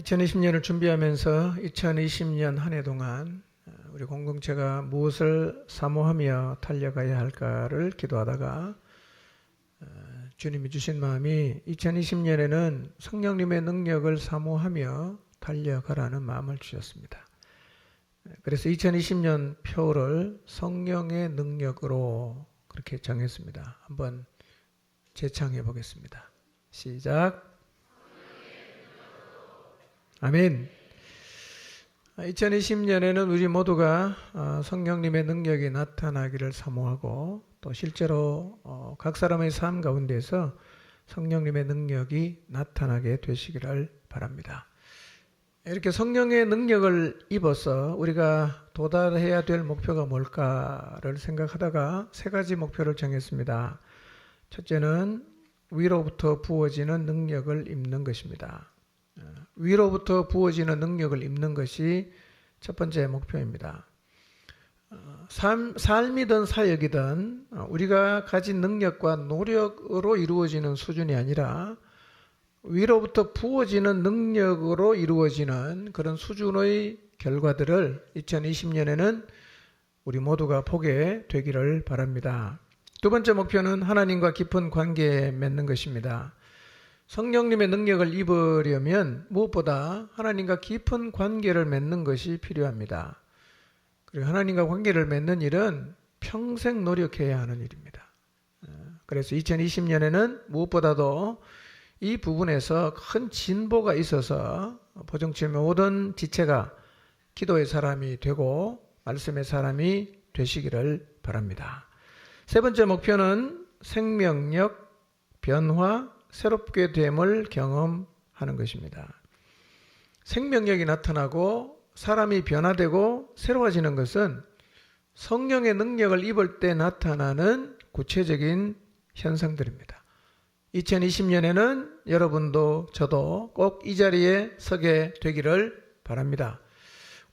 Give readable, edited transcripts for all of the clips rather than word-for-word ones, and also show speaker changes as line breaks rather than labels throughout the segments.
2020년을 준비하면서 2020년 한 해 동안 우리 공동체가 무엇을 사모하며 달려가야 할까를 기도하다가 주님이 주신 마음이 2020년에는 성령님의 능력을 사모하며 달려가라는 마음을 주셨습니다. 그래서 2020년 표를 성령의 능력으로 그렇게 정했습니다. 한번 재창해 보겠습니다. 시작. 아멘. 2020년에는 우리 모두가 성령님의 능력이 나타나기를 사모하고 또 실제로 각 사람의 삶 가운데서 성령님의 능력이 나타나게 되시기를 바랍니다. 이렇게 성령의 능력을 입어서 우리가 도달해야 될 목표가 뭘까를 생각하다가 세 가지 목표를 정했습니다. 첫째는 위로부터 부어지는 능력을 입는 것입니다. 위로부터 부어지는 능력을 입는 것이 첫 번째 목표입니다. 삶이든 사역이든 우리가 가진 능력과 노력으로 이루어지는 수준이 아니라 위로부터 부어지는 능력으로 이루어지는 그런 수준의 결과들을 2020년에는 우리 모두가 보게 되기를 바랍니다. 두 번째 목표는 하나님과 깊은 관계에 맺는 것입니다. 성령님의 능력을 입으려면 무엇보다 하나님과 깊은 관계를 맺는 것이 필요합니다. 그리고 하나님과 관계를 맺는 일은 평생 노력해야 하는 일입니다. 그래서 2020년에는 무엇보다도 이 부분에서 큰 진보가 있어서 보정치의 모든 지체가 기도의 사람이 되고 말씀의 사람이 되시기를 바랍니다. 세 번째 목표는 생명력, 변화, 새롭게 됨을 경험하는 것입니다. 생명력이 나타나고 사람이 변화되고 새로워지는 것은 성령의 능력을 입을 때 나타나는 구체적인 현상들입니다. 2020년에는 여러분도 저도 꼭 이 자리에 서게 되기를 바랍니다.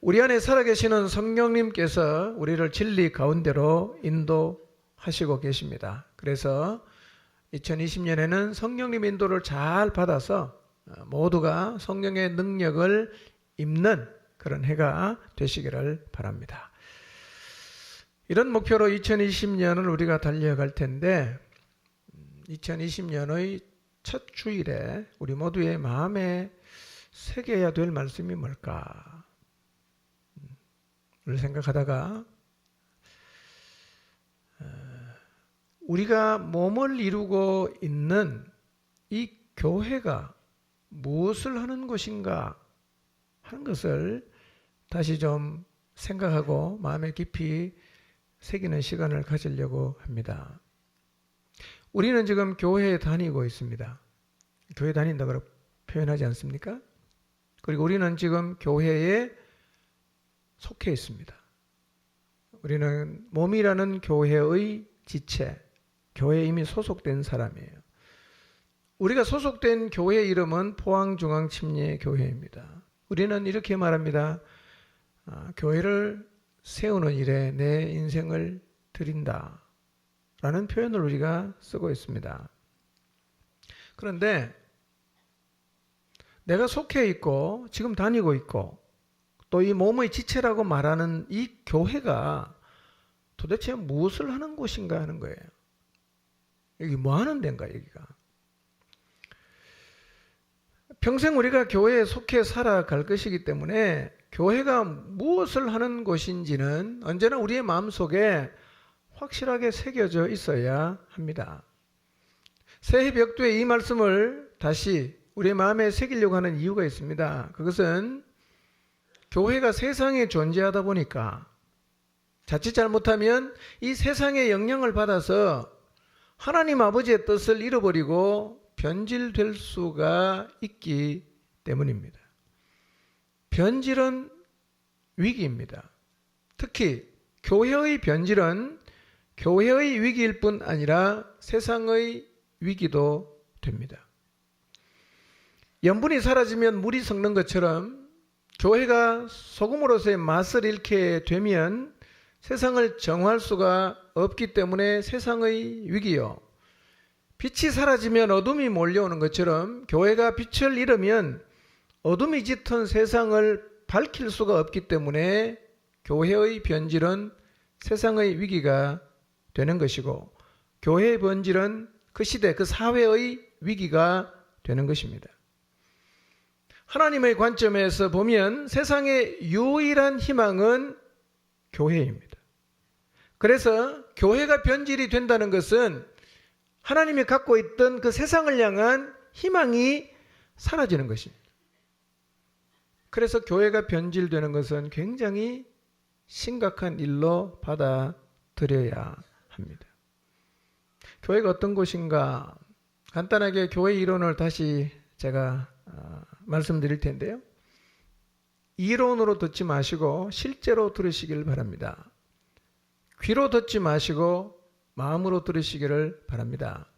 우리 안에 살아계시는 성령님께서 우리를 진리 가운데로 인도하시고 계십니다. 그래서 2020년에는 성령님의 인도를 잘 받아서 모두가 성령의 능력을 입는 그런 해가 되시기를 바랍니다. 이런 목표로 2020년을 우리가 달려갈 텐데 2020년의 첫 주일에 우리 모두의 마음에 새겨야 될 말씀이 뭘까? 를 생각하다가 우리가 몸을 이루고 있는 이 교회가 무엇을 하는 곳인가 하는 것을 다시 좀 생각하고 마음에 깊이 새기는 시간을 가지려고 합니다. 우리는 지금 교회에 다니고 있습니다. 교회 다닌다고 표현하지 않습니까? 그리고 우리는 지금 교회에 속해 있습니다. 우리는 몸이라는 교회의 지체, 교회에 이미 소속된 사람이에요. 우리가 소속된 교회 이름은 포항중앙침례교회입니다. 우리는 이렇게 말합니다. 교회를 세우는 일에 내 인생을 드린다 라는 표현을 우리가 쓰고 있습니다. 그런데 내가 속해 있고 지금 다니고 있고 또 이 몸의 지체라고 말하는 이 교회가 도대체 무엇을 하는 곳인가 하는 거예요. 여기 뭐 하는 데인가 여기가. 평생 우리가 교회에 속해 살아갈 것이기 때문에 교회가 무엇을 하는 곳인지는 언제나 우리의 마음속에 확실하게 새겨져 있어야 합니다. 새해 벽두에 이 말씀을 다시 우리의 마음에 새기려고 하는 이유가 있습니다. 그것은 교회가 세상에 존재하다 보니까 자칫 잘못하면 이 세상의 영향을 받아서 하나님 아버지의 뜻을 잃어버리고 변질될 수가 있기 때문입니다. 변질은 위기입니다. 특히 교회의 변질은 교회의 위기일 뿐 아니라 세상의 위기도 됩니다. 염분이 사라지면 물이 섞는 것처럼 교회가 소금으로서의 맛을 잃게 되면 세상을 정화할 수가 없기 때문에 세상의 위기요. 빛이 사라지면 어둠이 몰려오는 것처럼 교회가 빛을 잃으면 어둠이 짙은 세상을 밝힐 수가 없기 때문에 교회의 변질은 세상의 위기가 되는 것이고, 교회의 변질은 그 시대, 그 사회의 위기가 되는 것입니다. 하나님의 관점에서 보면 세상의 유일한 희망은 교회입니다. 그래서 교회가 변질이 된다는 것은 하나님이 갖고 있던 그 세상을 향한 희망이 사라지는 것입니다. 그래서 교회가 변질되는 것은 굉장히 심각한 일로 받아들여야 합니다. 교회가 어떤 곳인가? 간단하게 교회 이론을 다시 제가 말씀드릴 텐데요. 이론으로 듣지 마시고 실제로 들으시길 바랍니다. 귀로 듣지 마시고 마음으로 들으시기를 바랍니다.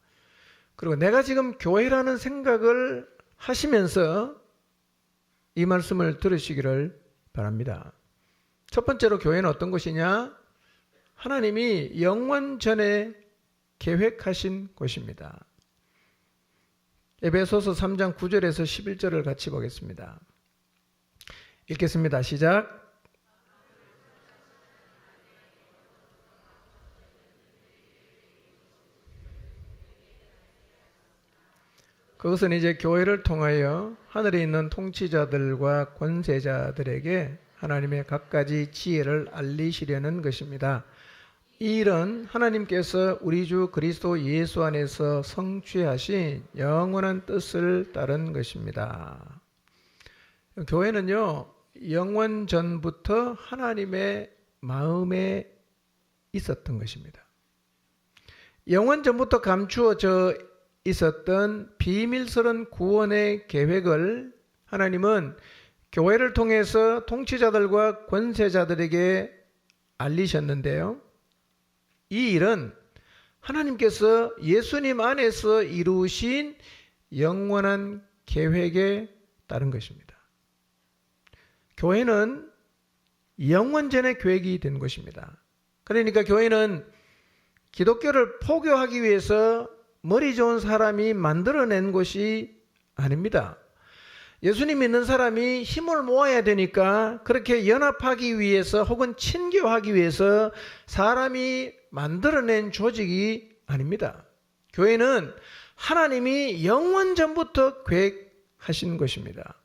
그리고 내가 지금 교회라는 생각을 하시면서 이 말씀을 들으시기를 바랍니다. 첫 번째로 교회는 어떤 곳이냐? 하나님이 영원 전에 계획하신 곳입니다. 에베소서 3장 9절에서 11절을 같이 보겠습니다. 읽겠습니다. 시작. 그것은 이제 교회를 통하여 하늘에 있는 통치자들과 권세자들에게 하나님의 갖가지 지혜를 알리시려는 것입니다. 이 일은 하나님께서 우리 주 그리스도 예수 안에서 성취하신 영원한 뜻을 따른 것입니다. 교회는요, 영원 전부터 하나님의 마음에 있었던 것입니다. 영원 전부터 감추어져 있었던 비밀스러운 구원의 계획을 하나님은 교회를 통해서 통치자들과 권세자들에게 알리셨는데요. 이 일은 하나님께서 예수님 안에서 이루신 영원한 계획에 따른 것입니다. 교회는 영원전의 계획이 된 것입니다. 그러니까 교회는 기독교를 포교하기 위해서 머리 좋은 사람이 만들어낸 것이 아닙니다. 예수님 믿는 사람이 힘을 모아야 되니까 그렇게 연합하기 위해서 혹은 친교하기 위해서 사람이 만들어낸 조직이 아닙니다. 교회는 하나님이 영원전부터 계획하신 것입니다.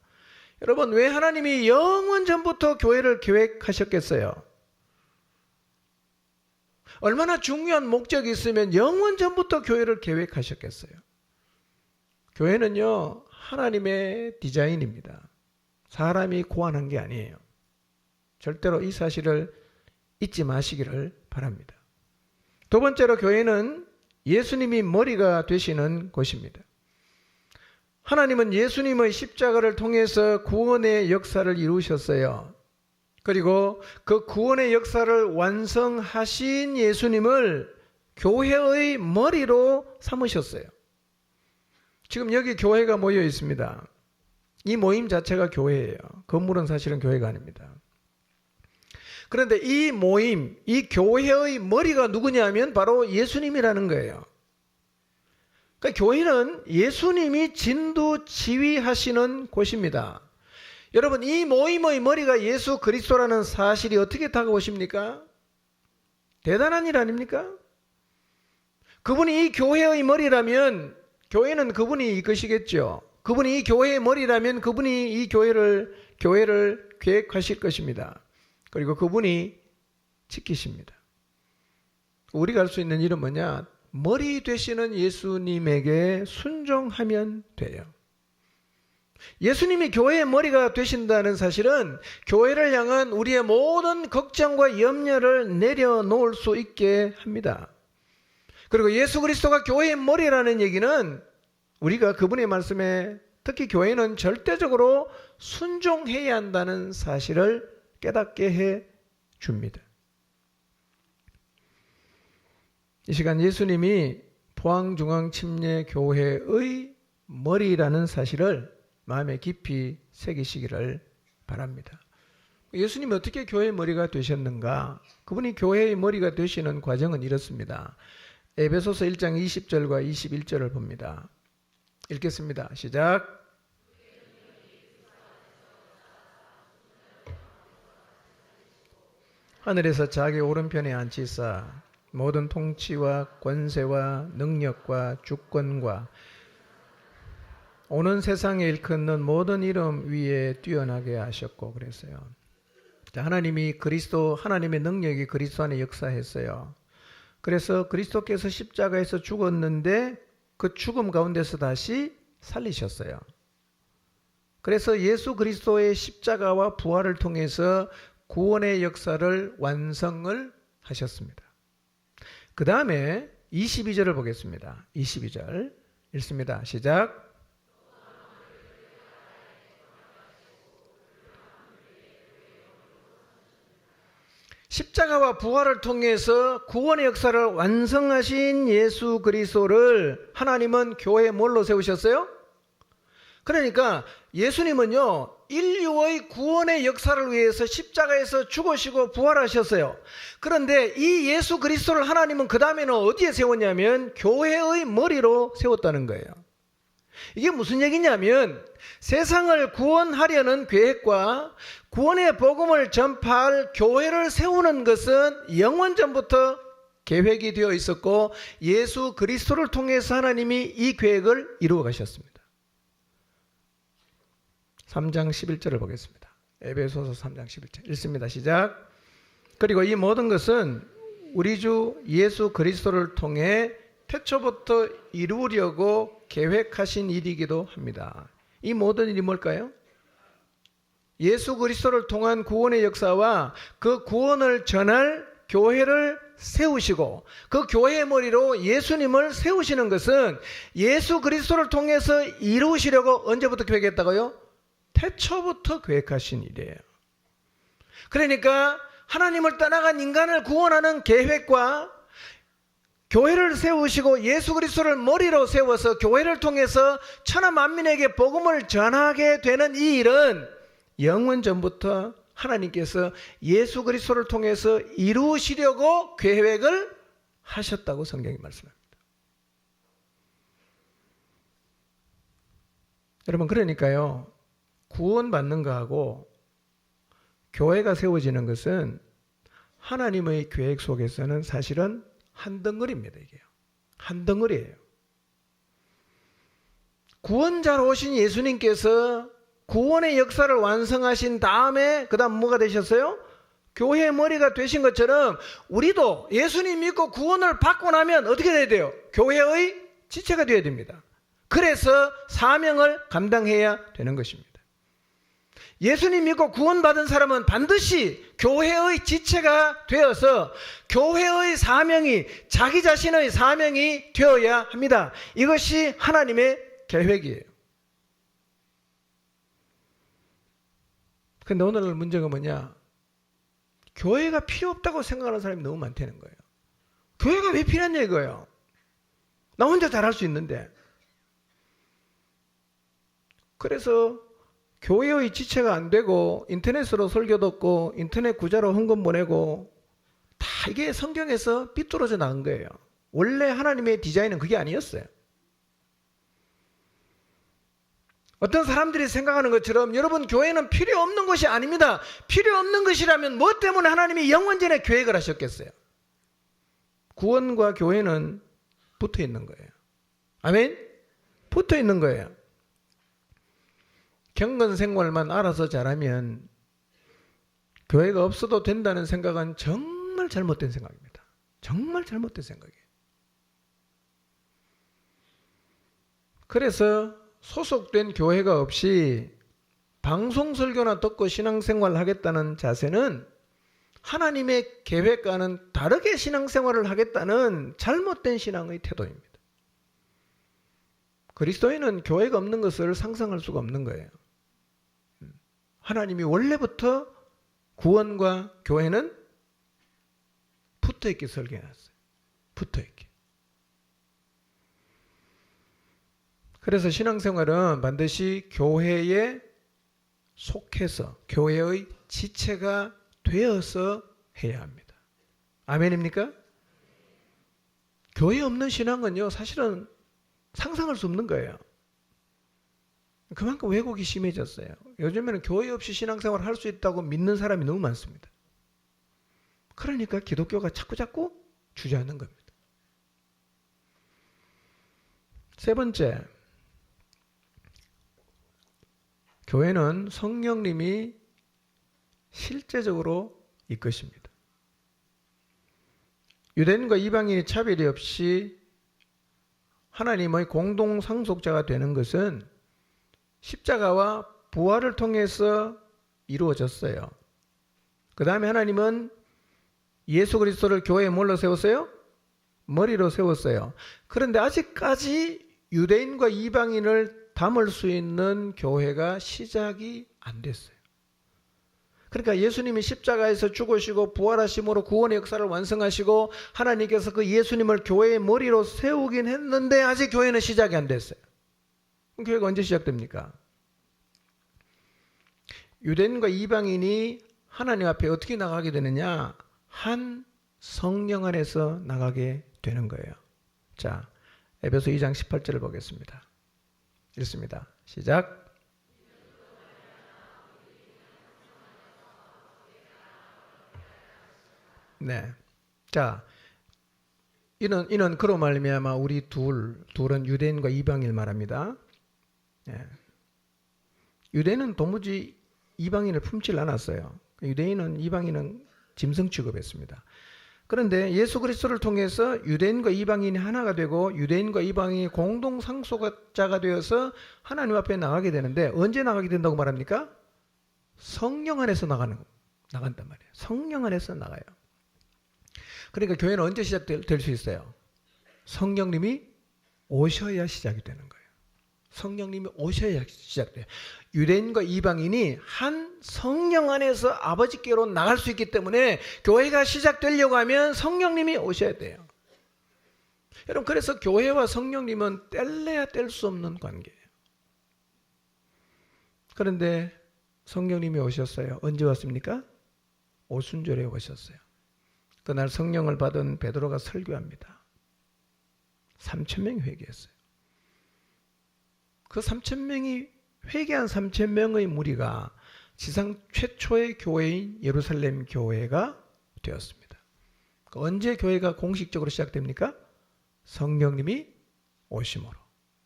여러분, 왜 하나님이 영원전부터 교회를 계획하셨겠어요? 얼마나 중요한 목적이 있으면 영원전부터 교회를 계획하셨겠어요? 교회는요, 하나님의 디자인입니다. 사람이 고안한 게 아니에요. 절대로 이 사실을 잊지 마시기를 바랍니다. 두 번째로 교회는 예수님이 머리가 되시는 곳입니다. 하나님은 예수님의 십자가를 통해서 구원의 역사를 이루셨어요. 그리고 그 구원의 역사를 완성하신 예수님을 교회의 머리로 삼으셨어요. 지금 여기 교회가 모여 있습니다. 이 모임 자체가 교회예요. 건물은 사실은 교회가 아닙니다. 그런데 이 모임, 이 교회의 머리가 누구냐면 바로 예수님이라는 거예요. 그러니까 교회는 예수님이 진두지휘하시는 곳입니다. 여러분, 이 모임의 머리가 예수 그리스도라는 사실이 어떻게 다가오십니까? 대단한 일 아닙니까? 그분이 이 교회의 머리라면 교회는 그분이 이끄시겠죠. 그분이 이 교회의 머리라면 그분이 이 교회를 계획하실 것입니다. 그리고 그분이 지키십니다. 우리가 할 수 있는 일은 뭐냐? 머리 되시는 예수님에게 순종하면 돼요. 예수님이 교회의 머리가 되신다는 사실은 교회를 향한 우리의 모든 걱정과 염려를 내려놓을 수 있게 합니다. 그리고 예수 그리스도가 교회의 머리라는 얘기는 우리가 그분의 말씀에, 특히 교회는 절대적으로 순종해야 한다는 사실을 깨닫게 해 줍니다. 이 시간 예수님이 포항중앙침례교회의 머리라는 사실을 마음에 깊이 새기시기를 바랍니다. 예수님이 어떻게 교회의 머리가 되셨는가? 그분이 교회의 머리가 되시는 과정은 이렇습니다. 에베소서 1장 20절과 21절을 봅니다. 읽겠습니다. 시작. 하늘에서 자기 오른편에 앉히사 모든 통치와 권세와 능력과 주권과 오는 세상에 일컫는 모든 이름 위에 뛰어나게 하셨고 그랬어요. 하나님이 하나님의 능력이 그리스도 안에 역사했어요. 그래서 그리스도께서 십자가에서 죽었는데 그 죽음 가운데서 다시 살리셨어요. 그래서 예수 그리스도의 십자가와 부활을 통해서 구원의 역사를 완성을 하셨습니다. 그 다음에 22절을 보겠습니다. 22절 읽습니다. 시작. 십자가와 부활을 통해서 구원의 역사를 완성하신 예수 그리스도를 하나님은 교회에 뭘로 세우셨어요? 그러니까 예수님은요, 인류의 구원의 역사를 위해서 십자가에서 죽으시고 부활하셨어요. 그런데 이 예수 그리스도를 하나님은 그 다음에는 어디에 세웠냐면 교회의 머리로 세웠다는 거예요. 이게 무슨 얘기냐면 세상을 구원하려는 계획과 구원의 복음을 전파할 교회를 세우는 것은 영원전부터 계획이 되어 있었고 예수 그리스도를 통해서 하나님이 이 계획을 이루어 가셨습니다. 3장 11절을 보겠습니다. 에베소서 3장 11절 읽습니다. 시작. 그리고 이 모든 것은 우리 주 예수 그리스도를 통해 태초부터 이루려고 계획하신 일이기도 합니다. 이 모든 일이 뭘까요? 예수 그리스도를 통한 구원의 역사와 그 구원을 전할 교회를 세우시고 그 교회의 머리로 예수님을 세우시는 것은 예수 그리스도를 통해서 이루시려고 언제부터 계획했다고요? 태초부터 계획하신 일이에요. 그러니까 하나님을 떠나간 인간을 구원하는 계획과 교회를 세우시고 예수 그리스도를 머리로 세워서 교회를 통해서 천하 만민에게 복음을 전하게 되는 이 일은 영원 전부터 하나님께서 예수 그리스도를 통해서 이루시려고 계획을 하셨다고 성경이 말씀합니다. 여러분, 그러니까요, 구원받는 거하고 교회가 세워지는 것은 하나님의 계획 속에서는 사실은 한 덩어리입니다. 이게요. 한 덩어리예요. 구원자로 오신 예수님께서 구원의 역사를 완성하신 다음에 그 다음 뭐가 되셨어요? 교회의 머리가 되신 것처럼 우리도 예수님 믿고 구원을 받고 나면 어떻게 돼야 돼요? 교회의 지체가 되어야 됩니다. 그래서 사명을 감당해야 되는 것입니다. 예수님 믿고 구원받은 사람은 반드시 교회의 지체가 되어서 교회의 사명이 자기 자신의 사명이 되어야 합니다. 이것이 하나님의 계획이에요. 근데 오늘 문제가 뭐냐? 교회가 필요 없다고 생각하는 사람이 너무 많다는 거예요. 교회가 왜 필요하냐 이거예요. 나 혼자 잘할 수 있는데. 그래서 교회의 지체가 안 되고 인터넷으로 설교 듣고 인터넷 구자로 헌금 보내고 다 이게 성경에서 삐뚤어져 나온 거예요. 원래 하나님의 디자인은 그게 아니었어요. 어떤 사람들이 생각하는 것처럼 여러분 교회는 필요 없는 것이 아닙니다. 필요 없는 것이라면 뭐 때문에 하나님이 영원전에 계획을 하셨겠어요? 구원과 교회는 붙어 있는 거예요. 아멘? 붙어 있는 거예요. 경건 생활만 알아서 잘하면 교회가 없어도 된다는 생각은 정말 잘못된 생각입니다. 정말 잘못된 생각이에요. 그래서 소속된 교회가 없이 방송 설교나 듣고 신앙생활을 하겠다는 자세는 하나님의 계획과는 다르게 신앙생활을 하겠다는 잘못된 신앙의 태도입니다. 그리스도인은 교회가 없는 것을 상상할 수가 없는 거예요. 하나님이 원래부터 구원과 교회는 붙어있게 설계해놨어요. 붙어있게. 그래서 신앙생활은 반드시 교회에 속해서 교회의 지체가 되어서 해야 합니다. 아멘입니까? 교회 없는 신앙은요, 사실은 상상할 수 없는 거예요. 그만큼 왜곡이 심해졌어요. 요즘에는 교회 없이 신앙생활을 할 수 있다고 믿는 사람이 너무 많습니다. 그러니까 기독교가 자꾸 주저하는 겁니다. 세 번째, 교회는 성령님이 실제적으로 이끄십니다. 유대인과 이방인이 차별이 없이 하나님의 공동 상속자가 되는 것은 십자가와 부활을 통해서 이루어졌어요. 그 다음에 하나님은 예수 그리스도를 교회에 뭘로 세웠어요? 머리로 세웠어요. 그런데 아직까지 유대인과 이방인을 담을 수 있는 교회가 시작이 안 됐어요. 그러니까 예수님이 십자가에서 죽으시고 부활하심으로 구원의 역사를 완성하시고 하나님께서 그 예수님을 교회의 머리로 세우긴 했는데 아직 교회는 시작이 안 됐어요. 그럼 교회가 언제 시작됩니까? 유대인과 이방인이 하나님 앞에 어떻게 나가게 되느냐? 한 성령 안에서 나가게 되는 거예요. 자, 에베소 2장 18절을 보겠습니다. 읽습니다. 시작. 네. 자, 이는 그로 말미암아 우리 둘은 유대인과 이방인을 말합니다. 네. 유대인은 도무지 이방인을 품질 않았어요. 유대인은 이방인은 짐승 취급했습니다. 그런데 예수 그리스도를 통해서 유대인과 이방인이 하나가 되고 유대인과 이방인이 공동 상속자가 되어서 하나님 앞에 나가게 되는데 언제 나가게 된다고 말합니까? 성령 안에서 나간단 말이에요. 성령 안에서 나가요. 그러니까 교회는 언제 시작될 수 있어요? 성령님이 오셔야 시작이 되는 거예요. 성령님이 오셔야 시작돼요. 유대인과 이방인이 한 성령 안에서 아버지께로 나갈 수 있기 때문에 교회가 시작되려고 하면 성령님이 오셔야 돼요. 여러분, 그래서 교회와 성령님은 뗄래야 뗄 수 없는 관계예요. 그런데 성령님이 오셨어요. 언제 왔습니까? 오순절에 오셨어요. 그날 성령을 받은 베드로가 설교합니다. 3,000명이 회개했어요. 그 3,000명이 회개한 3,000명의 무리가 지상 최초의 교회인 예루살렘 교회가 되었습니다. 언제 교회가 공식적으로 시작됩니까? 성령님이 오심으로.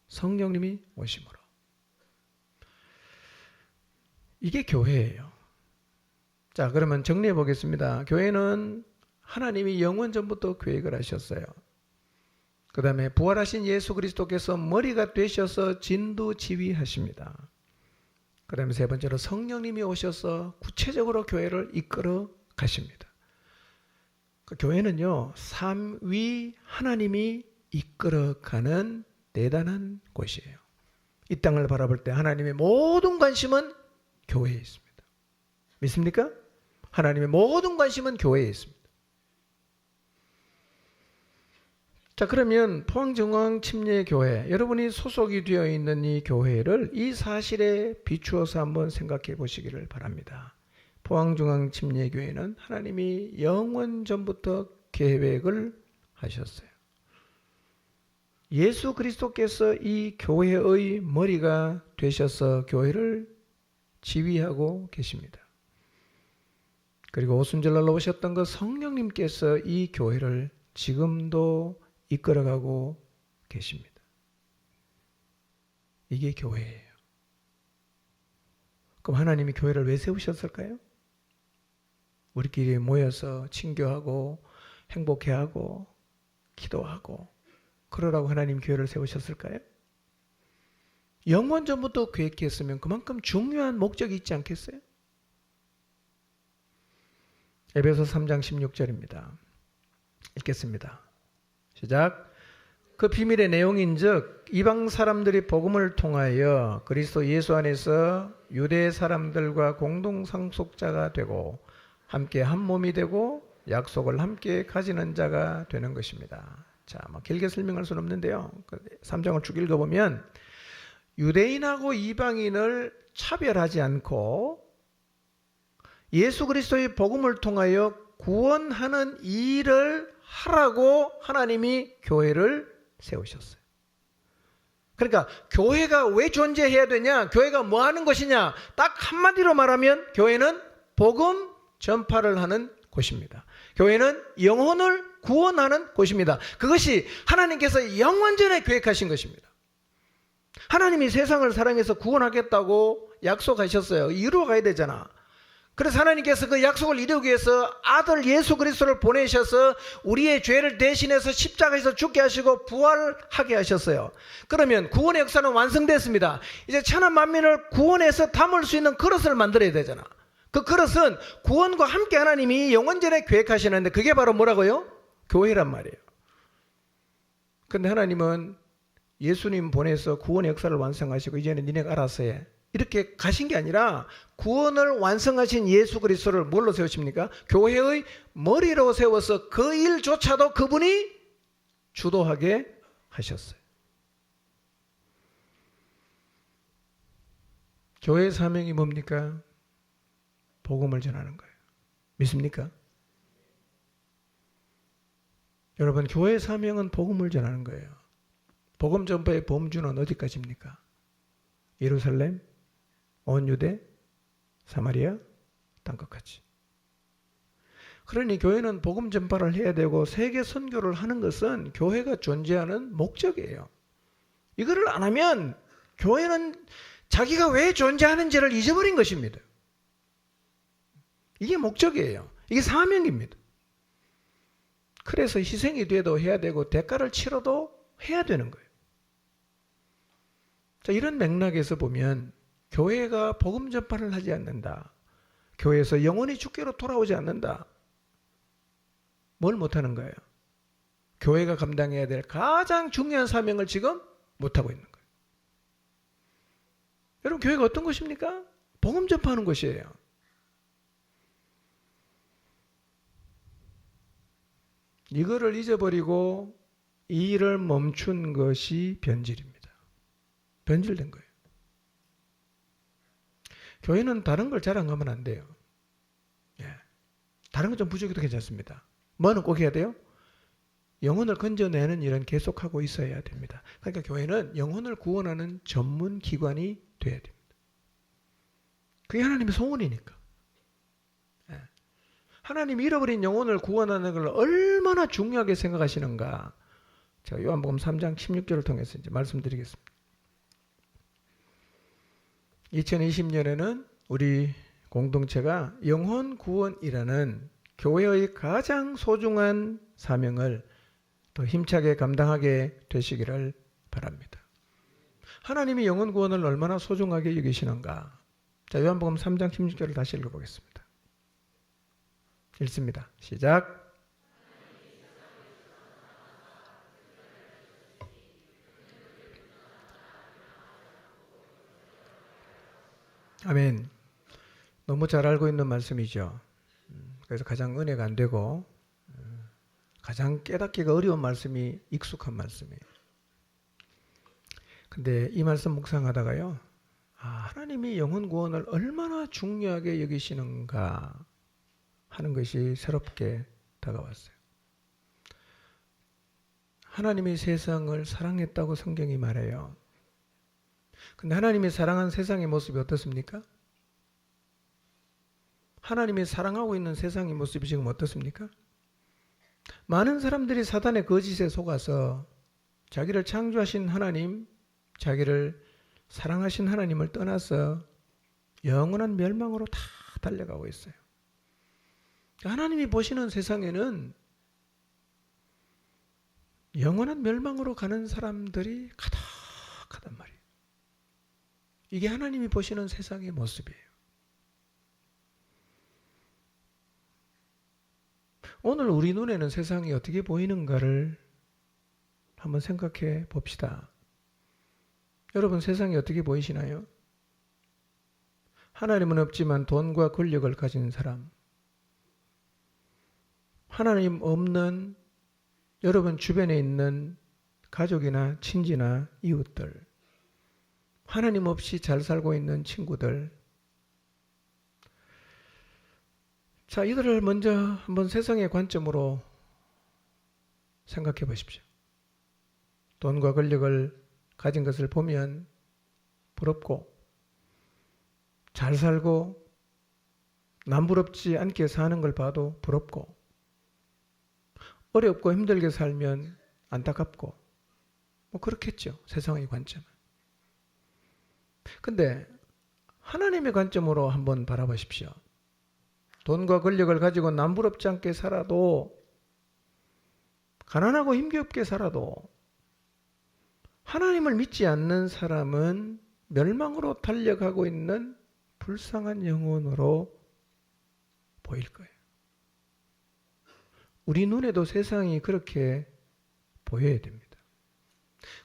성령님이 오심으로. 이게 교회예요. 자, 그러면 정리해 보겠습니다. 교회는 하나님이 영원 전부터 계획을 하셨어요. 그 다음에 부활하신 예수 그리스도께서 머리가 되셔서 진두지휘하십니다. 그 다음에 세 번째로 성령님이 오셔서 구체적으로 교회를 이끌어 가십니다. 그 교회는요, 삼위 하나님이 이끌어가는 대단한 곳이에요. 이 땅을 바라볼 때 하나님의 모든 관심은 교회에 있습니다. 믿습니까? 하나님의 모든 관심은 교회에 있습니다. 자, 그러면 포항중앙침례교회, 여러분이 소속이 되어 있는 이 교회를 이 사실에 비추어서 한번 생각해 보시기를 바랍니다. 포항중앙침례교회는 하나님이 영원 전부터 계획을 하셨어요. 예수 그리스도께서 이 교회의 머리가 되셔서 교회를 지휘하고 계십니다. 그리고 오순절날 오셨던 그 성령님께서 이 교회를 지금도 이끌어가고 계십니다. 이게 교회예요. 그럼 하나님이 교회를 왜 세우셨을까요? 우리끼리 모여서 친교하고 행복해하고 기도하고 그러라고 하나님 교회를 세우셨을까요? 영원 전부터 계획했으면 그만큼 중요한 목적이 있지 않겠어요? 에베소 3장 16절입니다. 읽겠습니다. 시작. 그 비밀의 내용인즉 이방 사람들이 복음을 통하여 그리스도 예수 안에서 유대 사람들과 공동 상속자가 되고 함께 한 몸이 되고 약속을 함께 가지는 자가 되는 것입니다. 자, 길게 설명할 수는 없는데요. 3장을 쭉 읽어보면 유대인하고 이방인을 차별하지 않고 예수 그리스도의 복음을 통하여 구원하는 일을 하라고 하나님이 교회를 세우셨어요. 그러니까 교회가 왜 존재해야 되냐? 교회가 뭐 하는 것이냐? 딱 한마디로 말하면 교회는 복음 전파를 하는 곳입니다. 교회는 영혼을 구원하는 곳입니다. 그것이 하나님께서 영원전에 계획하신 것입니다. 하나님이 세상을 사랑해서 구원하겠다고 약속하셨어요. 이루어 가야 되잖아. 그래서 하나님께서 그 약속을 이루기 위해서 아들 예수 그리스도를 보내셔서 우리의 죄를 대신해서 십자가에서 죽게 하시고 부활하게 하셨어요. 그러면 구원의 역사는 완성됐습니다. 이제 천하 만민을 구원해서 담을 수 있는 그릇을 만들어야 되잖아. 그 그릇은 구원과 함께 하나님이 영원전에 계획하시는데 그게 바로 뭐라고요? 교회란 말이에요. 근데 하나님은 예수님 보내서 구원의 역사를 완성하시고 이제는 니네가 알아서 해. 이렇게 가신 게 아니라 구원을 완성하신 예수 그리스도를 뭘로 세우십니까? 교회의 머리로 세워서 그 일조차도 그분이 주도하게 하셨어요. 교회의 사명이 뭡니까? 복음을 전하는 거예요. 믿습니까? 여러분, 교회의 사명은 복음을 전하는 거예요. 복음 전파의 범주는 어디까지입니까? 예루살렘, 온 유대, 사마리아, 땅끝까지. 그러니 교회는 복음 전파를 해야 되고 세계 선교를 하는 것은 교회가 존재하는 목적이에요. 이거를 안 하면 교회는 자기가 왜 존재하는지를 잊어버린 것입니다. 이게 목적이에요. 이게 사명입니다. 그래서 희생이 돼도 해야 되고 대가를 치러도 해야 되는 거예요. 자, 이런 맥락에서 보면 교회가 복음 전파를 하지 않는다. 교회에서 영혼이 주께로 돌아오지 않는다. 뭘 못하는 거예요? 교회가 감당해야 될 가장 중요한 사명을 지금 못하고 있는 거예요. 여러분, 교회가 어떤 것입니까? 복음 전파하는 것이에요. 이거를 잊어버리고 이 일을 멈춘 것이 변질입니다. 변질된 거예요. 교회는 다른 걸 자랑하면 안 돼요. 예. 다른 건 좀 부족해도 괜찮습니다. 뭐는 꼭 해야 돼요? 영혼을 건져내는 일은 계속하고 있어야 됩니다. 그러니까 교회는 영혼을 구원하는 전문 기관이 돼야 됩니다. 그게 하나님의 소원이니까. 예. 하나님이 잃어버린 영혼을 구원하는 걸 얼마나 중요하게 생각하시는가. 제가 요한복음 3장 16절을 통해서 이제 말씀드리겠습니다. 2020년에는 우리 공동체가 영혼 구원이라는 교회의 가장 소중한 사명을 더 힘차게 감당하게 되시기를 바랍니다. 하나님이 영혼 구원을 얼마나 소중하게 여기시는가. 자, 요한복음 3장 16절을 다시 읽어보겠습니다. 읽습니다. 시작. 아멘. 너무 잘 알고 있는 말씀이죠. 그래서 가장 은혜가 안 되고 가장 깨닫기가 어려운 말씀이 익숙한 말씀이에요. 근데 이 말씀 묵상하다가요, 하나님이 영혼 구원을 얼마나 중요하게 여기시는가 하는 것이 새롭게 다가왔어요. 하나님이 세상을 사랑했다고 성경이 말해요. 근데 하나님이 사랑한 세상의 모습이 어떻습니까? 하나님이 사랑하고 있는 세상의 모습이 지금 어떻습니까? 많은 사람들이 사단의 거짓에 속아서 자기를 창조하신 하나님, 자기를 사랑하신 하나님을 떠나서 영원한 멸망으로 다 달려가고 있어요. 하나님이 보시는 세상에는 영원한 멸망으로 가는 사람들이 가득하단 말이에요. 이게 하나님이 보시는 세상의 모습이에요. 오늘 우리 눈에는 세상이 어떻게 보이는가를 한번 생각해 봅시다. 여러분, 세상이 어떻게 보이시나요? 하나님은 없지만 돈과 권력을 가진 사람, 하나님 없는 여러분 주변에 있는 가족이나 친지나 이웃들, 하나님 없이 잘 살고 있는 친구들, 자, 이들을 먼저 한번 세상의 관점으로 생각해 보십시오. 돈과 권력을 가진 것을 보면 부럽고, 잘 살고 남부럽지 않게 사는 걸 봐도 부럽고, 어렵고 힘들게 살면 안타깝고 뭐 그렇겠죠. 세상의 관점은. 근데 하나님의 관점으로 한번 바라보십시오. 돈과 권력을 가지고 남부럽지 않게 살아도, 가난하고 힘겹게 살아도 하나님을 믿지 않는 사람은 멸망으로 달려가고 있는 불쌍한 영혼으로 보일 거예요. 우리 눈에도 세상이 그렇게 보여야 됩니다.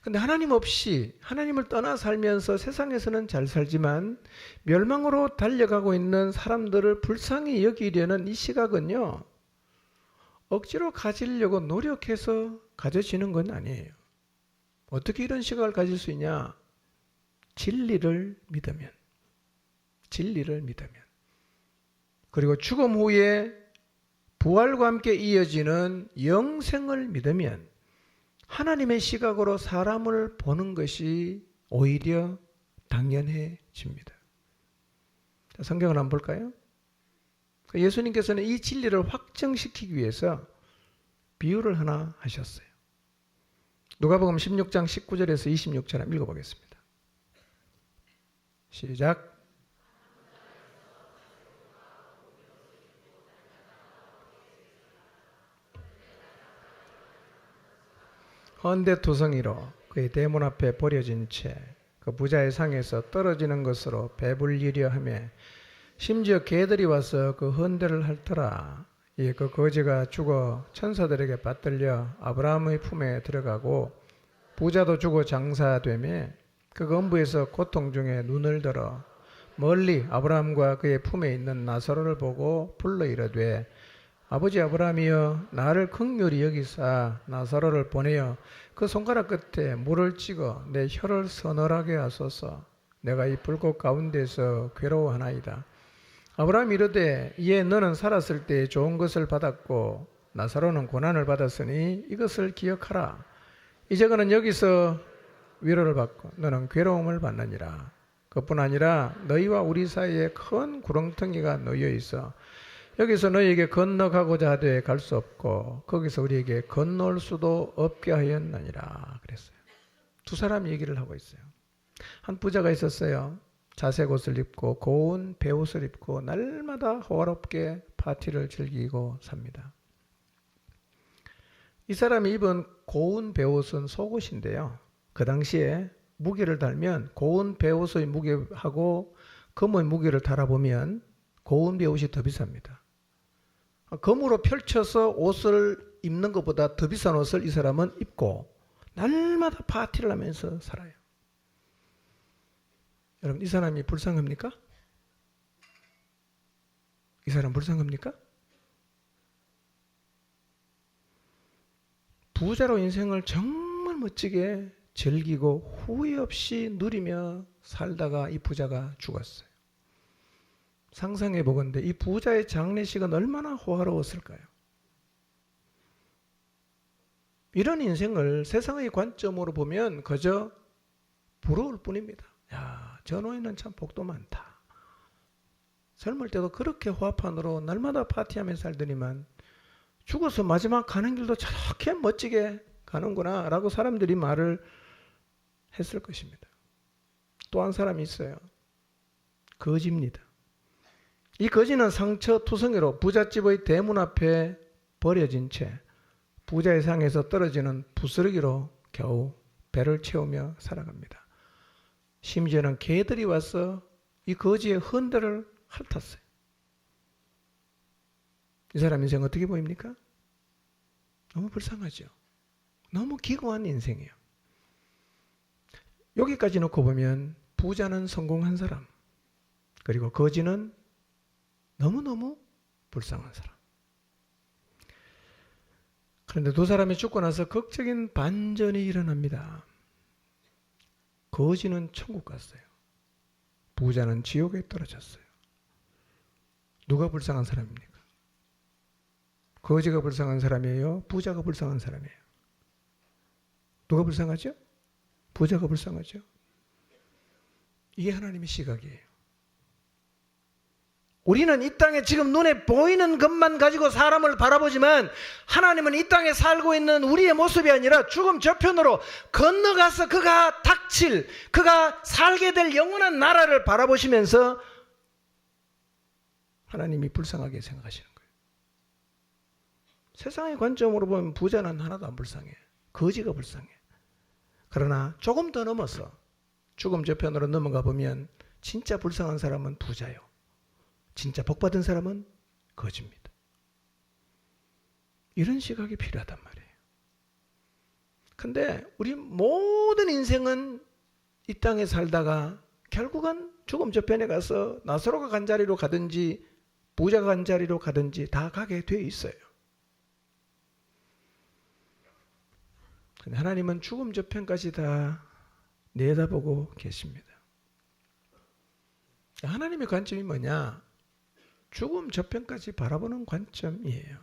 근데 하나님 없이, 하나님을 떠나 살면서 세상에서는 잘 살지만 멸망으로 달려가고 있는 사람들을 불쌍히 여기려는 이 시각은요, 억지로 가지려고 노력해서 가져지는 건 아니에요. 어떻게 이런 시각을 가질 수 있냐? 진리를 믿으면. 진리를 믿으면. 그리고 죽음 후에 부활과 함께 이어지는 영생을 믿으면 하나님의 시각으로 사람을 보는 것이 오히려 당연해집니다. 자, 성경을 한번 볼까요? 예수님께서는 이 진리를 확정시키기 위해서 비유를 하나 하셨어요. 누가복음 16장 19절에서 26절 한번 읽어보겠습니다. 시작. 헌데투성이로 그의 대문 앞에 버려진 채 그 부자의 상에서 떨어지는 것으로 배불리려 하며 심지어 개들이 와서 그 헌대를 핥더라. 예, 그 거지가 죽어 천사들에게 받들려 아브라함의 품에 들어가고 부자도 죽어 장사되며 그 건부에서 고통 중에 눈을 들어 멀리 아브라함과 그의 품에 있는 나사로를 보고 불러 이르되 아버지 아브라함이여 나를 긍휼히 여기사 나사로를 보내어 그 손가락 끝에 물을 찍어 내 혀를 서늘하게 하소서. 내가 이 불꽃 가운데서 괴로워하나이다. 아브라함이 이르되 이에 너는 살았을 때 좋은 것을 받았고 나사로는 고난을 받았으니 이것을 기억하라. 이제 그는 여기서 위로를 받고 너는 괴로움을 받느니라. 그뿐 아니라 너희와 우리 사이에 큰 구렁텅이가 놓여 있어 여기서 너희에게 건너가고자 하되 갈 수 없고 거기서 우리에게 건너올 수도 없게 하였느니라 그랬어요. 두 사람 얘기를 하고 있어요. 한 부자가 있었어요. 자색 옷을 입고 고운 베옷을 입고 날마다 호화롭게 파티를 즐기고 삽니다. 이 사람이 입은 고운 베옷은 속옷인데요. 그 당시에 무게를 달면 고운 베옷의 무게하고 금의 무게를 달아보면 고운 베옷이 더 비쌉니다. 금으로 펼쳐서 옷을 입는 것보다 더 비싼 옷을 이 사람은 입고 날마다 파티를 하면서 살아요. 여러분, 이 사람이 불쌍합니까? 이 사람 불쌍합니까? 부자로 인생을 정말 멋지게 즐기고 후회 없이 누리며 살다가 이 부자가 죽었어요. 상상해 보건대 이 부자의 장례식은 얼마나 호화로웠을까요? 이런 인생을 세상의 관점으로 보면 그저 부러울 뿐입니다. 야, 저 노인은 참 복도 많다. 젊을 때도 그렇게 호화판으로 날마다 파티하면서 살더니만 죽어서 마지막 가는 길도 저렇게 멋지게 가는구나 라고 사람들이 말을 했을 것입니다. 또 한 사람이 있어요. 거지입니다. 이 거지는 상처투성이로 부잣집의 대문 앞에 버려진 채 부자의 상에서 떨어지는 부스러기로 겨우 배를 채우며 살아갑니다. 심지어는 개들이 와서 이 거지의 헌대를 핥았어요. 이 사람 인생 어떻게 보입니까? 너무 불쌍하죠. 너무 기고한 인생이에요. 여기까지 놓고 보면 부자는 성공한 사람, 그리고 거지는 너무너무 불쌍한 사람. 그런데 두 사람이 죽고 나서 극적인 반전이 일어납니다. 거지는 천국 갔어요. 부자는 지옥에 떨어졌어요. 누가 불쌍한 사람입니까? 거지가 불쌍한 사람이에요? 부자가 불쌍한 사람이에요? 누가 불쌍하죠? 부자가 불쌍하죠? 이게 하나님의 시각이에요. 우리는 이 땅에 지금 눈에 보이는 것만 가지고 사람을 바라보지만 하나님은 이 땅에 살고 있는 우리의 모습이 아니라 죽음 저편으로 건너가서 그가 닥칠, 그가 살게 될 영원한 나라를 바라보시면서 하나님이 불쌍하게 생각하시는 거예요. 세상의 관점으로 보면 부자는 하나도 안 불쌍해. 거지가 불쌍해. 그러나 조금 더 넘어서 죽음 저편으로 넘어가 보면 진짜 불쌍한 사람은 부자요. 진짜 복받은 사람은 거지입니다. 이런 시각이 필요하단 말이에요. 근데 우리 모든 인생은 이 땅에 살다가 결국은 죽음 저편에 가서 나사로가 간 자리로 가든지 부자가 간 자리로 가든지 다 가게 돼 있어요. 근데 하나님은 죽음 저편까지 다 내다보고 계십니다. 하나님의 관점이 뭐냐? 죽음 저편까지 바라보는 관점이에요.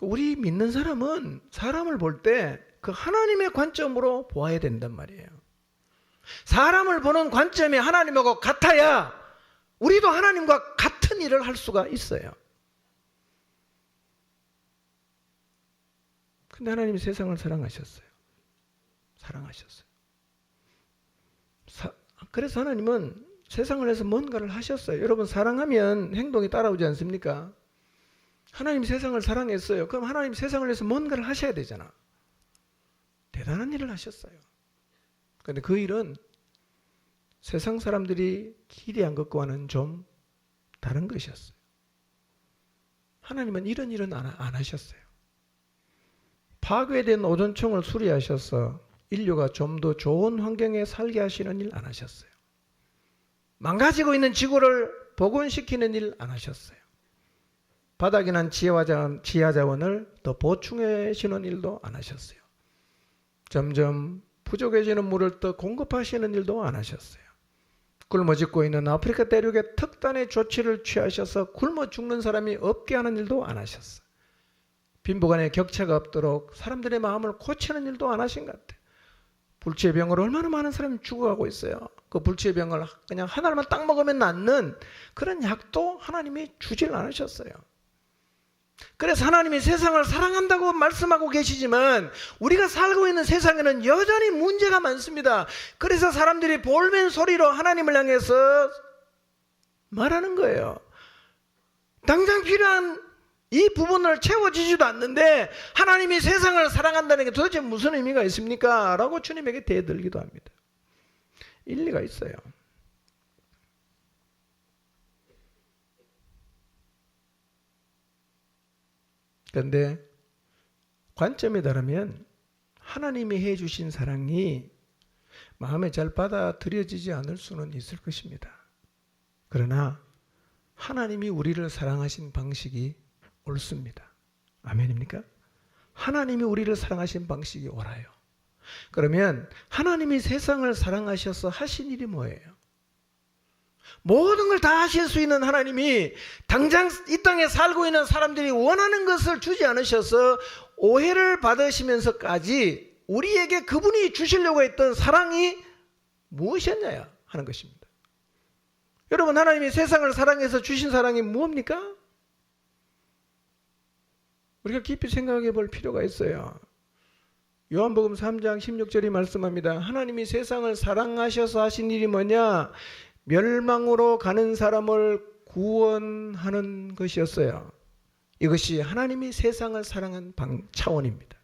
우리 믿는 사람은 사람을 볼 때 그 하나님의 관점으로 보아야 된단 말이에요. 사람을 보는 관점이 하나님하고 같아야 우리도 하나님과 같은 일을 할 수가 있어요. 근데 하나님이 세상을 사랑하셨어요. 그래서 하나님은 세상을 위해서 뭔가를 하셨어요. 여러분, 사랑하면 행동이 따라오지 않습니까? 하나님이 세상을 사랑했어요. 그럼 하나님 세상을 위해서 뭔가를 하셔야 되잖아. 대단한 일을 하셨어요. 그런데 그 일은 세상 사람들이 기대한 것과는 좀 다른 것이었어요. 하나님은 이런 일은 안 하셨어요. 파괴된 오존총을 수리하셔서 인류가 좀 더 좋은 환경에 살게 하시는 일 안 하셨어요. 망가지고 있는 지구를 복원시키는 일 안 하셨어요. 바닥이 난 지하자원을 더 보충해 주는 일도 안 하셨어요. 점점 부족해지는 물을 더 공급하시는 일도 안 하셨어요. 굶어 죽고 있는 아프리카 대륙에 특단의 조치를 취하셔서 굶어 죽는 사람이 없게 하는 일도 안 하셨어요. 빈부간의 격차가 없도록 사람들의 마음을 고치는 일도 안 하신 것 같아요. 불치의 병으로 얼마나 많은 사람이 죽어가고 있어요. 그 불치의 병을 그냥 하나만 딱 먹으면 낫는 그런 약도 하나님이 주질 않으셨어요. 그래서 하나님이 세상을 사랑한다고 말씀하고 계시지만 우리가 살고 있는 세상에는 여전히 문제가 많습니다. 그래서 사람들이 볼멘 소리로 하나님을 향해서 말하는 거예요. 당장 필요한 이 부분을 채워지지도 않는데 하나님이 세상을 사랑한다는 게 도대체 무슨 의미가 있습니까? 라고 주님에게 대들기도 합니다. 일리가 있어요. 그런데 관점에 따르면 하나님이 해주신 사랑이 마음에 잘 받아들여지지 않을 수는 있을 것입니다. 그러나 하나님이 우리를 사랑하신 방식이 옳습니다. 아멘입니까? 하나님이 우리를 사랑하신 방식이 옳아요. 그러면 하나님이 세상을 사랑하셔서 하신 일이 뭐예요? 모든 걸 다 하실 수 있는 하나님이 당장 이 땅에 살고 있는 사람들이 원하는 것을 주지 않으셔서 오해를 받으시면서까지 우리에게 그분이 주시려고 했던 사랑이 무엇이었냐 하는 것입니다. 여러분, 하나님이 세상을 사랑해서 주신 사랑이 무엇입니까? 우리가 깊이 생각해 볼 필요가 있어요. 요한복음 3장 16절이 말씀합니다. 하나님이 세상을 사랑하셔서 하신 일이 뭐냐? 멸망으로 가는 사람을 구원하는 것이었어요. 이것이 하나님이 세상을 사랑한 차원입니다.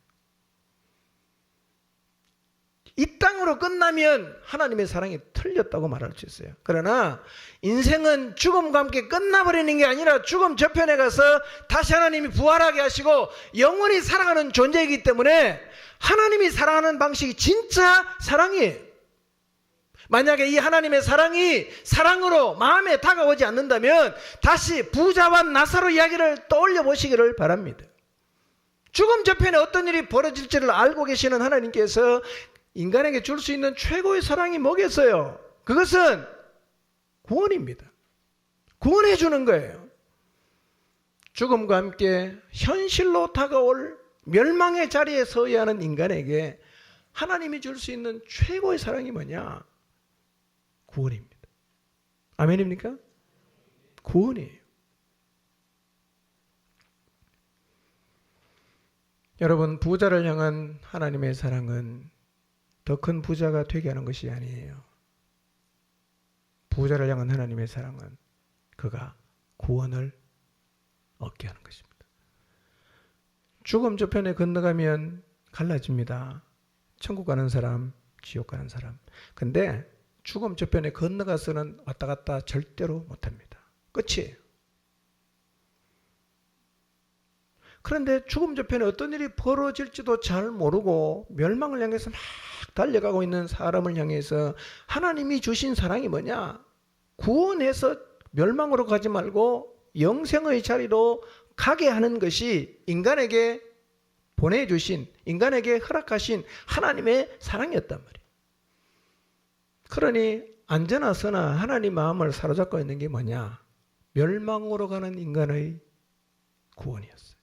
이 땅으로 끝나면 하나님의 사랑이 틀렸다고 말할 수 있어요. 그러나 인생은 죽음과 함께 끝나버리는 게 아니라 죽음 저편에 가서 다시 하나님이 부활하게 하시고 영원히 살아가는 존재이기 때문에 하나님이 사랑하는 방식이 진짜 사랑이에요. 만약에 이 하나님의 사랑이 사랑으로 마음에 다가오지 않는다면 다시 부자와 나사로 이야기를 떠올려 보시기를 바랍니다. 죽음 저편에 어떤 일이 벌어질지를 알고 계시는 하나님께서 인간에게 줄 수 있는 최고의 사랑이 뭐겠어요? 그것은 구원입니다. 구원해 주는 거예요. 죽음과 함께 현실로 다가올 멸망의 자리에 서야 하는 인간에게 하나님이 줄 수 있는 최고의 사랑이 뭐냐? 구원입니다. 아멘입니까? 구원이에요. 여러분, 부자를 향한 하나님의 사랑은 더 큰 부자가 되게 하는 것이 아니에요. 부자를 향한 하나님의 사랑은 그가 구원을 얻게 하는 것입니다. 죽음 저편에 건너가면 갈라집니다. 천국 가는 사람, 지옥 가는 사람. 근데 죽음 저편에 건너가서는 왔다 갔다 절대로 못합니다. 끝이에요. 그런데 죽음 저편에 어떤 일이 벌어질지도 잘 모르고 멸망을 향해서 막 달려가고 있는 사람을 향해서 하나님이 주신 사랑이 뭐냐? 구원해서 멸망으로 가지 말고 영생의 자리로 가게 하는 것이 인간에게 보내주신, 인간에게 허락하신 하나님의 사랑이었단 말이에요. 그러니 안전하서나 하나님 마음을 사로잡고 있는 게 뭐냐? 멸망으로 가는 인간의 구원이었어요.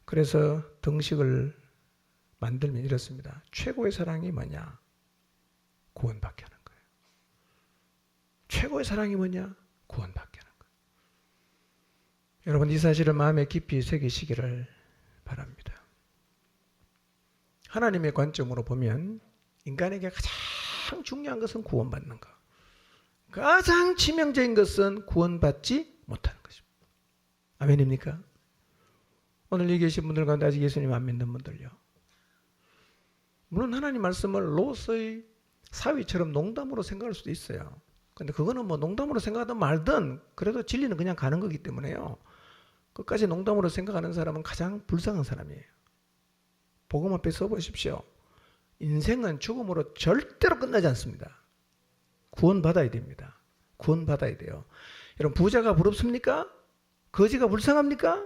그래서 등식을 만들면 이렇습니다. 최고의 사랑이 뭐냐? 구원받게 하는 거예요. 최고의 사랑이 뭐냐? 구원받게 하는 거예요. 여러분, 이 사실을 마음에 깊이 새기시기를 바랍니다. 하나님의 관점으로 보면 인간에게 가장 중요한 것은 구원받는 것. 가장 치명적인 것은 구원받지 못하는 것입니다. 아멘입니까? 오늘 여기 계신 분들 가운데 아직 예수님 안 믿는 분들요. 물론 하나님 말씀을 롯의 사위처럼 농담으로 생각할 수도 있어요. 근데 그거는 뭐 농담으로 생각하든 말든 그래도 진리는 그냥 가는 거기 때문에요. 끝까지 농담으로 생각하는 사람은 가장 불쌍한 사람이에요. 복음 앞에 서보십시오. 인생은 죽음으로 절대로 끝나지 않습니다. 구원받아야 됩니다. 구원받아야 돼요. 여러분, 부자가 부럽습니까? 거지가 불쌍합니까?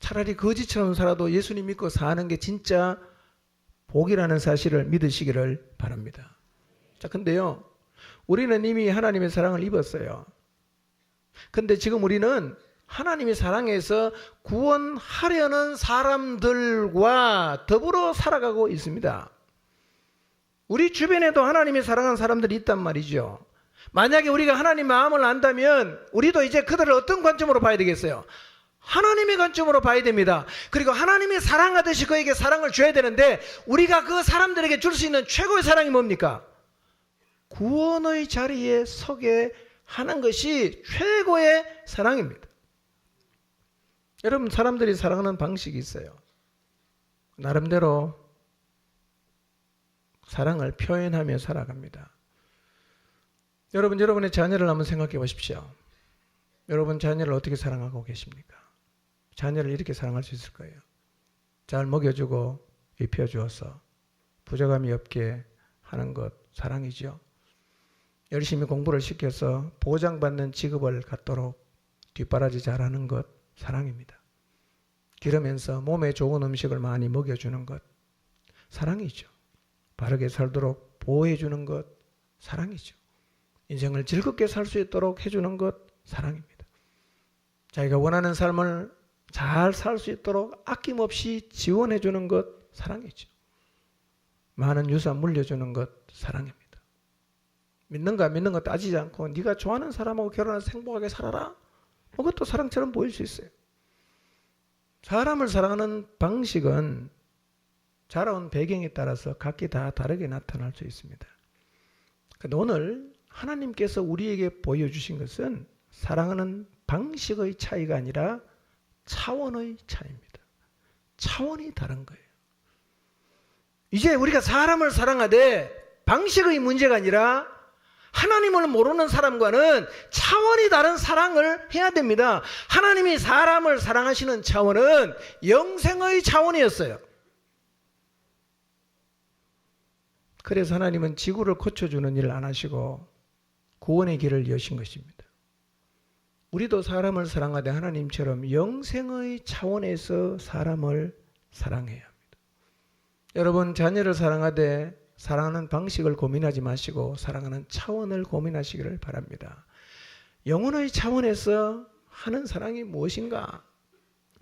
차라리 거지처럼 살아도 예수님 믿고 사는 게 진짜 복이라는 사실을 믿으시기를 바랍니다. 자, 근데요, 우리는 이미 하나님의 사랑을 입었어요. 근데 지금 우리는 하나님의 사랑에서 구원하려는 사람들과 더불어 살아가고 있습니다. 우리 주변에도 하나님의 사랑하는 사람들이 있단 말이죠. 만약에 우리가 하나님 마음을 안다면 우리도 이제 그들을 어떤 관점으로 봐야 되겠어요? 하나님의 관점으로 봐야 됩니다. 그리고 하나님이 사랑하듯이 그에게 사랑을 줘야 되는데 우리가 그 사람들에게 줄 수 있는 최고의 사랑이 뭡니까? 구원의 자리에 서게 하는 것이 최고의 사랑입니다. 여러분, 사람들이 사랑하는 방식이 있어요. 나름대로 사랑을 표현하며 살아갑니다. 여러분, 여러분의 자녀를 한번 생각해 보십시오. 여러분 자녀를 어떻게 사랑하고 계십니까? 자녀를 이렇게 사랑할 수 있을 거예요. 잘 먹여주고 입혀주어서 부족함이 없게 하는 것 사랑이죠. 열심히 공부를 시켜서 보장받는 직업을 갖도록 뒷바라지 잘하는 것 사랑입니다. 기르면서 몸에 좋은 음식을 많이 먹여주는 것 사랑이죠. 바르게 살도록 보호해주는 것 사랑이죠. 인생을 즐겁게 살 수 있도록 해주는 것 사랑입니다. 자기가 원하는 삶을 잘 살 수 있도록 아낌없이 지원해주는 것 사랑이죠. 많은 유산 물려주는 것 사랑입니다. 믿는가 믿는 거 따지지 않고 네가 좋아하는 사람하고 결혼해서 행복하게 살아라. 그것도 사랑처럼 보일 수 있어요. 사람을 사랑하는 방식은 자라온 배경에 따라서 각기 다 다르게 나타날 수 있습니다. 그런데 오늘 하나님께서 우리에게 보여주신 것은 사랑하는 방식의 차이가 아니라 차원의 차이입니다. 차원이 다른 거예요. 이제 우리가 사람을 사랑하되 방식의 문제가 아니라 하나님을 모르는 사람과는 차원이 다른 사랑을 해야 됩니다. 하나님이 사람을 사랑하시는 차원은 영생의 차원이었어요. 그래서 하나님은 지구를 고쳐주는 일을 안 하시고 구원의 길을 여신 것입니다. 우리도 사람을 사랑하되 하나님처럼 영생의 차원에서 사람을 사랑해야 합니다. 여러분, 자녀를 사랑하되 사랑하는 방식을 고민하지 마시고 사랑하는 차원을 고민하시기를 바랍니다. 영혼의 차원에서 하는 사랑이 무엇인가?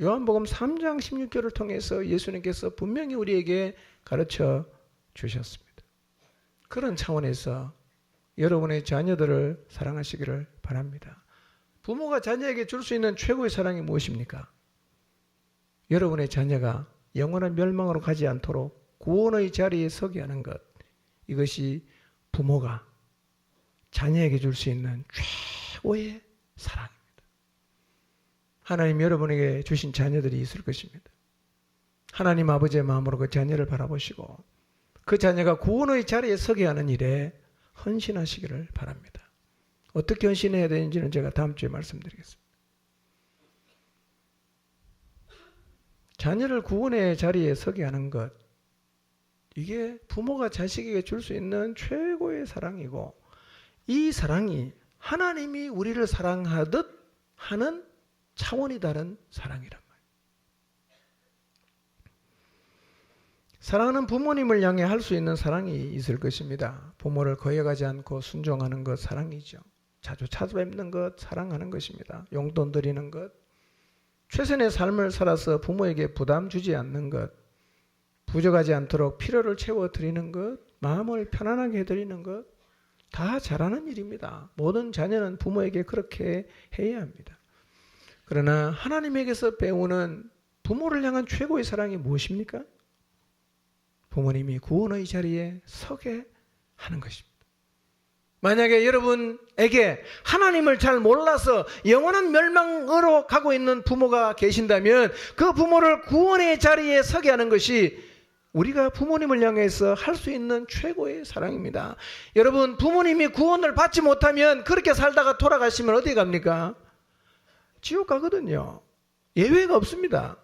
요한복음 3장 16절을 통해서 예수님께서 분명히 우리에게 가르쳐 주셨습니다. 그런 차원에서 여러분의 자녀들을 사랑하시기를 바랍니다. 부모가 자녀에게 줄 수 있는 최고의 사랑이 무엇입니까? 여러분의 자녀가 영원한 멸망으로 가지 않도록 구원의 자리에 서게 하는 것, 이것이 부모가 자녀에게 줄 수 있는 최고의 사랑입니다. 하나님 여러분에게 주신 자녀들이 있을 것입니다. 하나님 아버지의 마음으로 그 자녀를 바라보시고 그 자녀가 구원의 자리에 서게 하는 일에 헌신하시기를 바랍니다. 어떻게 헌신해야 되는지는 제가 다음 주에 말씀드리겠습니다. 자녀를 구원의 자리에 서게 하는 것, 이게 부모가 자식에게 줄 수 있는 최고의 사랑이고, 이 사랑이 하나님이 우리를 사랑하듯 하는 차원이 다른 사랑이란 말이에요. 사랑하는 부모님을 향해 할 수 있는 사랑이 있을 것입니다. 부모를 거역하지 않고 순종하는 것 사랑이죠. 자주 찾아뵙는 것 사랑하는 것입니다. 용돈 드리는 것, 최선의 삶을 살아서 부모에게 부담 주지 않는 것, 부족하지 않도록 필요를 채워드리는 것, 마음을 편안하게 해드리는 것, 다 잘하는 일입니다. 모든 자녀는 부모에게 그렇게 해야 합니다. 그러나 하나님에게서 배우는 부모를 향한 최고의 사랑이 무엇입니까? 부모님이 구원의 자리에 서게 하는 것입니다. 만약에 여러분에게 하나님을 잘 몰라서 영원한 멸망으로 가고 있는 부모가 계신다면 그 부모를 구원의 자리에 서게 하는 것이 우리가 부모님을 향해서 할 수 있는 최고의 사랑입니다. 여러분, 부모님이 구원을 받지 못하면 그렇게 살다가 돌아가시면 어디 갑니까? 지옥 가거든요. 예외가 없습니다.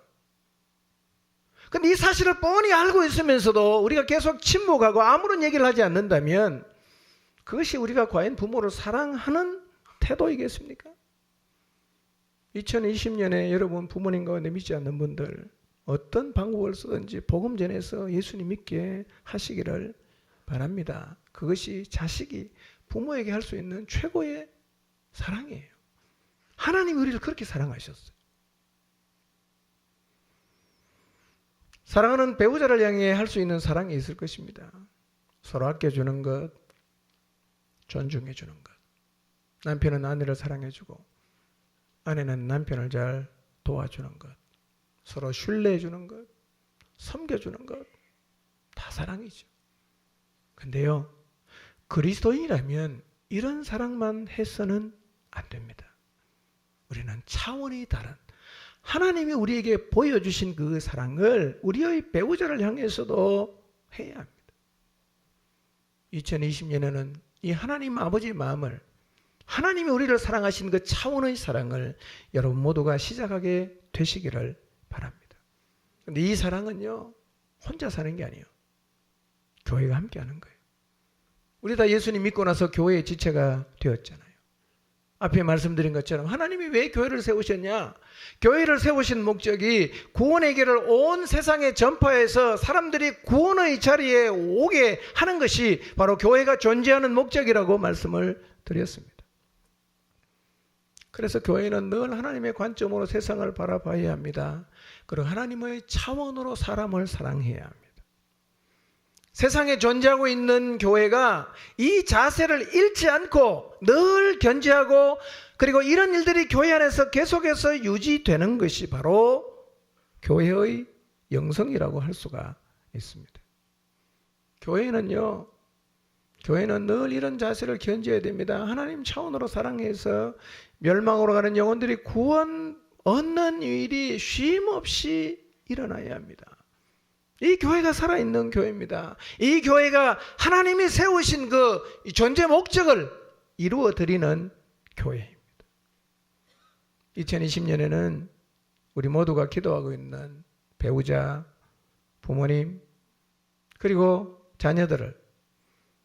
근데 이 사실을 뻔히 알고 있으면서도 우리가 계속 침묵하고 아무런 얘기를 하지 않는다면 그것이 우리가 과연 부모를 사랑하는 태도이겠습니까? 2020년에 여러분 부모님 가운데 믿지 않는 분들 어떤 방법을 쓰든지 복음 전해서 예수님 믿게 하시기를 바랍니다. 그것이 자식이 부모에게 할 수 있는 최고의 사랑이에요. 하나님이 우리를 그렇게 사랑하셨어요. 사랑하는 배우자를 향해 할 수 있는 사랑이 있을 것입니다. 서로 아껴주는 것, 존중해주는 것. 남편은 아내를 사랑해주고 아내는 남편을 잘 도와주는 것. 서로 신뢰해주는 것, 섬겨주는 것, 다 사랑이죠. 근데요, 그리스도인이라면 이런 사랑만 해서는 안 됩니다. 우리는 차원이 다른 하나님이 우리에게 보여주신 그 사랑을 우리의 배우자를 향해서도 해야 합니다. 2020년에는 이 하나님 아버지의 마음을, 하나님이 우리를 사랑하신 그 차원의 사랑을 여러분 모두가 시작하게 되시기를 바랍니다. 근데 이 사랑은요, 혼자 사는 게 아니에요. 교회가 함께 하는 거예요. 우리 다 예수님 믿고 나서 교회의 지체가 되었잖아요. 앞에 말씀드린 것처럼 하나님이 왜 교회를 세우셨냐? 교회를 세우신 목적이 구원의 길을 온 세상에 전파해서 사람들이 구원의 자리에 오게 하는 것이 바로 교회가 존재하는 목적이라고 말씀을 드렸습니다. 그래서 교회는 늘 하나님의 관점으로 세상을 바라봐야 합니다. 그리고 하나님의 차원으로 사람을 사랑해야 합니다. 세상에 존재하고 있는 교회가 이 자세를 잃지 않고 늘 견지하고 그리고 이런 일들이 교회 안에서 계속해서 유지되는 것이 바로 교회의 영성이라고 할 수가 있습니다. 교회는 늘 이런 자세를 견지해야 됩니다. 하나님 차원으로 사랑해서 멸망으로 가는 영혼들이 구원 얻는 일이 쉼없이 일어나야 합니다. 이 교회가 살아있는 교회입니다. 이 교회가 하나님이 세우신 그 존재 목적을 이루어드리는 교회입니다. 2020년에는 우리 모두가 기도하고 있는 배우자, 부모님, 그리고 자녀들을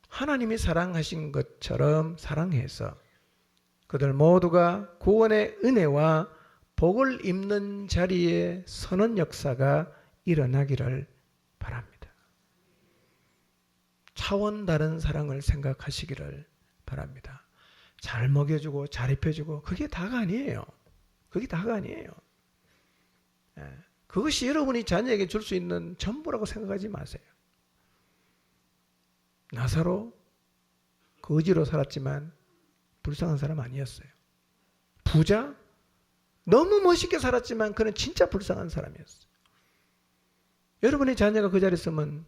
하나님이 사랑하신 것처럼 사랑해서 그들 모두가 구원의 은혜와 복을 입는 자리에 서는 역사가 일어나기를 바랍니다. 차원 다른 사랑을 생각하시기를 바랍니다. 잘 먹여주고 잘 입혀주고 그게 다가 아니에요. 그게 다가 아니에요. 그것이 여러분이 자녀에게 줄 수 있는 전부라고 생각하지 마세요. 나사로 거지로 살았지만 불쌍한 사람 아니었어요. 부자? 너무 멋있게 살았지만 그는 진짜 불쌍한 사람이었어요. 여러분의 자녀가 그 자리에 있으면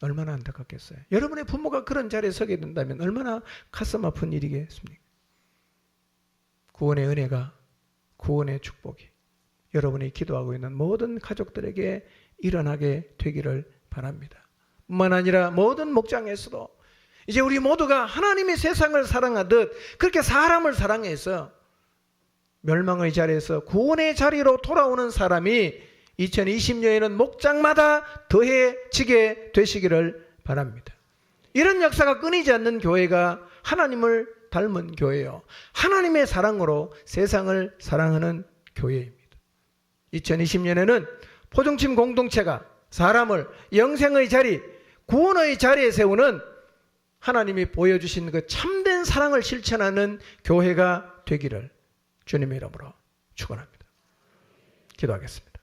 얼마나 안타깝겠어요. 여러분의 부모가 그런 자리에 서게 된다면 얼마나 가슴 아픈 일이겠습니까? 구원의 은혜가, 구원의 축복이 여러분이 기도하고 있는 모든 가족들에게 일어나게 되기를 바랍니다. 뿐만 아니라 모든 목장에서도 이제 우리 모두가 하나님이 세상을 사랑하듯 그렇게 사람을 사랑해서 멸망의 자리에서 구원의 자리로 돌아오는 사람이 2020년에는 목장마다 더해지게 되시기를 바랍니다. 이런 역사가 끊이지 않는 교회가 하나님을 닮은 교회요, 하나님의 사랑으로 세상을 사랑하는 교회입니다. 2020년에는 포종팀 공동체가 사람을 영생의 자리, 구원의 자리에 세우는 하나님이 보여주신 그 참된 사랑을 실천하는 교회가 되기를 주님의 이름으로 축원합니다. 기도하겠습니다.